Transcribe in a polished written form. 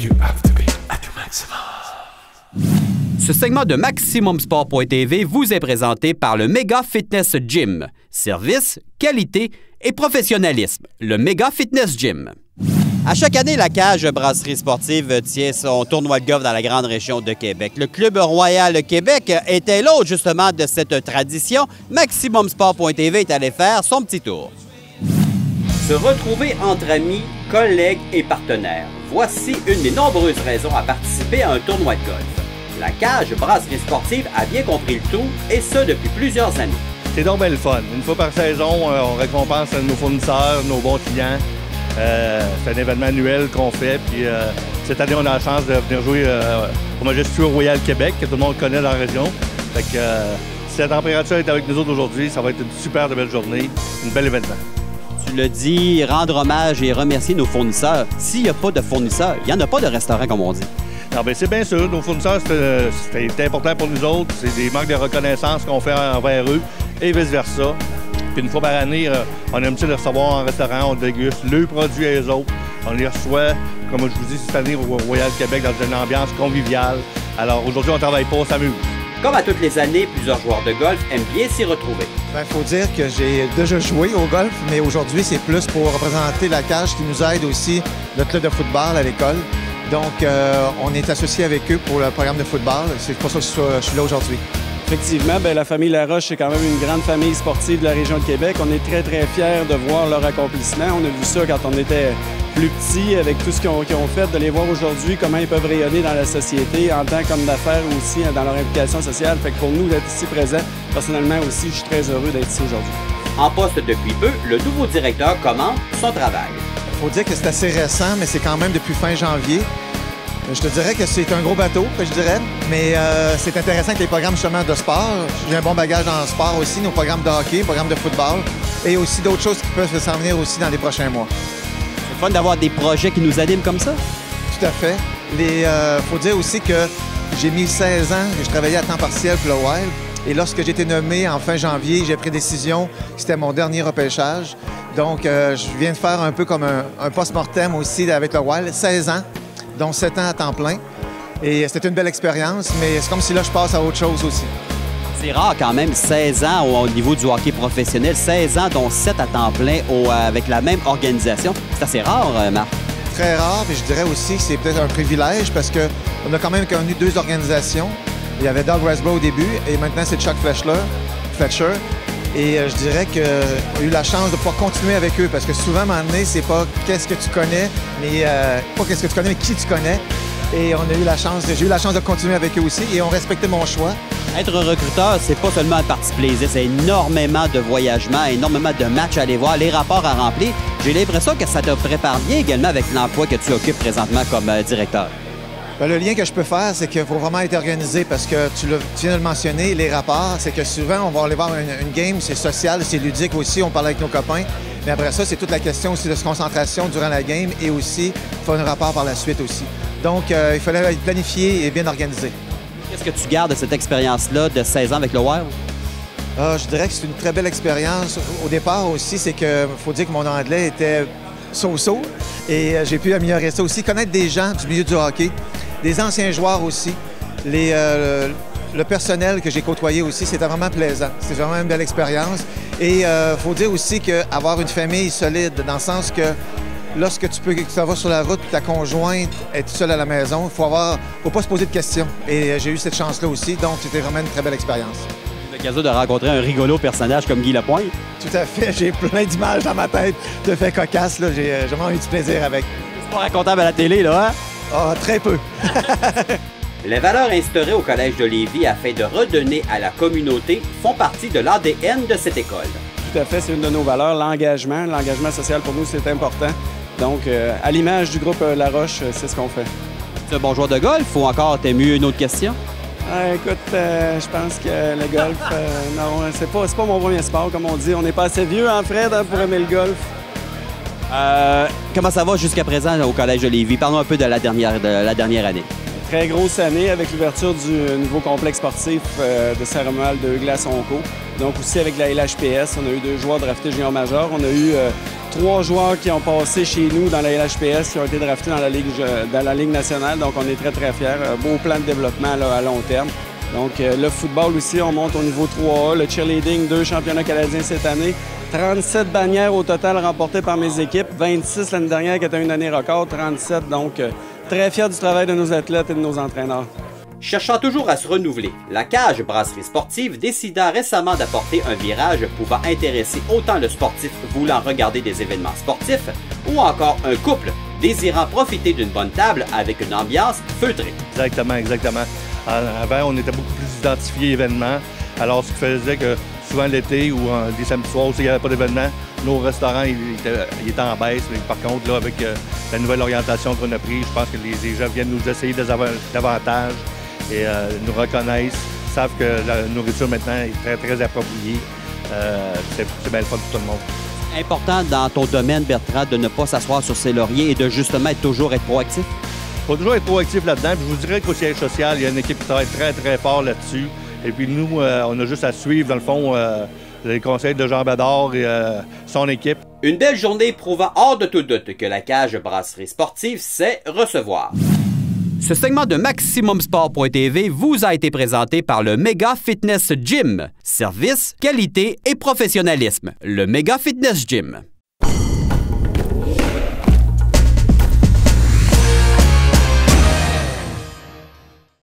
you have to be at your maximum. Ce segment de MaximumSport.tv vous est présenté par le Mega Fitness Gym. Service, qualité et professionnalisme. Le Mega Fitness Gym. À chaque année, la Cage Brasserie Sportive tient son tournoi de golf dans la grande région de Québec. Le Club Royal Québec était l'autre justement de cette tradition. MaximumSport.tv est allé faire son petit tour. Se retrouver entre amis, collègues et partenaires. Voici une des nombreuses raisons à participer à un tournoi de golf. La Cage Brasserie Sportive a bien compris le tout, et ce depuis plusieurs années. C'est donc bien le fun. Une fois par saison, on récompense nos fournisseurs, nos bons clients. C'est un événement annuel qu'on fait. Puis cette année, on a la chance de venir jouer au Majestueux Royal Québec, que tout le monde connaît dans la région. Fait que si la température est avec nous autres aujourd'hui, ça va être une super belle journée, un bel événement. Tu l'as dit, rendre hommage et remercier nos fournisseurs. S'il n'y a pas de fournisseurs, il n'y en a pas de restaurant, comme on dit. Non, bien, c'est bien sûr. Nos fournisseurs, c'est important pour nous autres. C'est des marques de reconnaissance qu'on fait envers eux et vice-versa. Puis une fois par année, on aime ça les recevoir en restaurant, on déguste le produit à eux autres. On les reçoit, comme je vous dis, cette année au Royal Québec dans une ambiance conviviale. Alors aujourd'hui, on ne travaille pas, on s'amuse. Comme à toutes les années, plusieurs joueurs de golf aiment bien s'y retrouver. Il faut dire que j'ai déjà joué au golf, mais aujourd'hui, c'est plus pour représenter la Cage qui nous aide aussi, le club de football à l'école. Donc, on est associé avec eux pour le programme de football. C'est pour ça que je suis là aujourd'hui. Effectivement, bien, la famille Laroche, c'est quand même une grande famille sportive de la région de Québec. On est très, très fiers de voir leur accomplissement. On a vu ça quand on était plus petits, avec tout ce qu'ils ont fait, de les voir aujourd'hui, comment ils peuvent rayonner dans la société, en tant qu'hommes d'affaires aussi, dans leur implication sociale. Fait que pour nous, d'être ici présent, personnellement aussi, je suis très heureux d'être ici aujourd'hui. En poste depuis peu, le nouveau directeur commence son travail. Il faut dire que c'est assez récent, mais c'est quand même depuis fin janvier. Je te dirais que c'est un gros bateau, je dirais, mais c'est intéressant que les programmes justement de sport. J'ai un bon bagage dans le sport aussi, nos programmes de hockey, programmes de football, et aussi d'autres choses qui peuvent s'en venir aussi dans les prochains mois. C'est fun d'avoir des projets qui nous animent comme ça? Tout à fait. Faut dire aussi que j'ai mis 16 ans, je travaillais à temps partiel pour le Wild, et lorsque j'ai été nommé en fin janvier, j'ai pris décision que c'était mon dernier repêchage. Donc, je viens de faire un peu comme un post-mortem aussi avec le Wild, 16 ans. Donc 7 ans à temps plein. Et c'était une belle expérience, mais c'est comme si là, je passe à autre chose aussi. C'est rare quand même, 16 ans au niveau du hockey professionnel, 16 ans dont 7 à temps plein avec la même organisation. C'est assez rare, Marc. Très rare, puis je dirais aussi que c'est peut-être un privilège parce qu'on a quand même connu 2 organisations. Il y avait Doug Rasborough au début et maintenant c'est Chuck Fletcher. Et je dirais que j'ai eu la chance de pouvoir continuer avec eux parce que souvent, à un moment donné, c'est pas qu'est-ce que tu connais, mais pas qu'est-ce que tu connais, mais qui tu connais. Et j'ai eu la chance de continuer avec eux aussi et ont respecté mon choix. Être recruteur, c'est pas seulement un parti plaisir, c'est énormément de voyagements, énormément de matchs à aller voir, les rapports à remplir. J'ai l'impression que ça te prépare bien également avec l'emploi que tu occupes présentement comme directeur. Bien, le lien que je peux faire, c'est qu'il faut vraiment être organisé parce que tu viens de le mentionner, les rapports, c'est que souvent, on va aller voir une game, c'est social, c'est ludique aussi, on parle avec nos copains. Mais après ça, c'est toute la question aussi de concentration durant la game et aussi faire un rapport par la suite aussi. Donc, il fallait être planifié et bien organisé. Qu'est-ce que tu gardes de cette expérience-là de 16 ans avec le Wild? Je dirais que c'est une très belle expérience. Au départ aussi, c'est qu'il faut dire que mon anglais était so-so et j'ai pu améliorer ça aussi. Connaître des gens du milieu du hockey, des anciens joueurs aussi, le personnel que j'ai côtoyé aussi, c'était vraiment plaisant. C'était vraiment une belle expérience. Et il faut dire aussi qu'avoir une famille solide, dans le sens que lorsque tu vas sur la route et ta conjointe est toute seule à la maison, il faut pas se poser de questions. Et j'ai eu cette chance-là aussi, donc c'était vraiment une très belle expérience. L'occasion de rencontrer un rigolo personnage comme Guy Lapointe? Tout à fait. J'ai plein d'images dans ma tête de faits cocasses. J'ai vraiment eu du plaisir avec. C'est pas racontable à la télé, là, hein? Ah, très peu. Les valeurs instaurées au Collège de Lévis afin de redonner à la communauté font partie de l'ADN de cette école. Tout à fait, c'est une de nos valeurs, l'engagement. L'engagement social, pour nous, c'est important. Donc, à l'image du groupe Laroche, c'est ce qu'on fait. Tu es un bon joueur de golf ou encore t'aimes mieux une autre question? Écoute, je pense que le golf, non, c'est pas mon premier sport, comme on dit. On n'est pas assez vieux, hein, Fred, pour aimer le golf. Comment ça va jusqu'à présent au Collège de Lévis? Parlons un peu de la dernière année. très grosse année avec l'ouverture du nouveau complexe sportif de Saint-Romuald de Glace-Onco. Donc aussi avec la LHPS, on a eu 2 joueurs draftés junior major. On a eu 3 joueurs qui ont passé chez nous dans la LHPS qui ont été draftés dans la Ligue nationale. Donc on est très, très fiers. Beau plan de développement là, à long terme. Donc le football aussi, on monte au niveau 3A. Le cheerleading, 2 championnats canadiens cette année. 37 bannières au total remportées par mes équipes. 26 l'année dernière qui était une année record. 37, donc très fiers du travail de nos athlètes et de nos entraîneurs. Cherchant toujours à se renouveler, la Cage Brasserie Sportive décida récemment d'apporter un virage pouvant intéresser autant le sportif voulant regarder des événements sportifs ou encore un couple désirant profiter d'une bonne table avec une ambiance feutrée. Exactement, exactement. Avant, on était beaucoup plus identifiés événements, alors ce qui faisait que souvent l'été ou les samedis soirs aussi, il n'y avait pas d'événements, nos restaurants ils étaient en baisse. Mais par contre, là, avec la nouvelle orientation qu'on a prise, je pense que les gens viennent nous essayer davantage et nous reconnaissent, savent que la nourriture maintenant est très, très appropriée. C'est bien le fun pour tout le monde. Important dans ton domaine, Bertrand, de ne pas s'asseoir sur ses lauriers et de justement toujours être proactif? Il faut toujours être proactif là-dedans. Puis je vous dirais qu'au siège social, il y a une équipe qui travaille très, très fort là-dessus. Et puis nous, on a juste à suivre, dans le fond, les conseils de Jean Bédard et son équipe. Une belle journée prouvant hors de tout doute que la Cage Brasserie Sportive sait recevoir. Ce segment de MaximumSport.tv vous a été présenté par le Mega Fitness Gym. Service, qualité et professionnalisme. Le Mega Fitness Gym.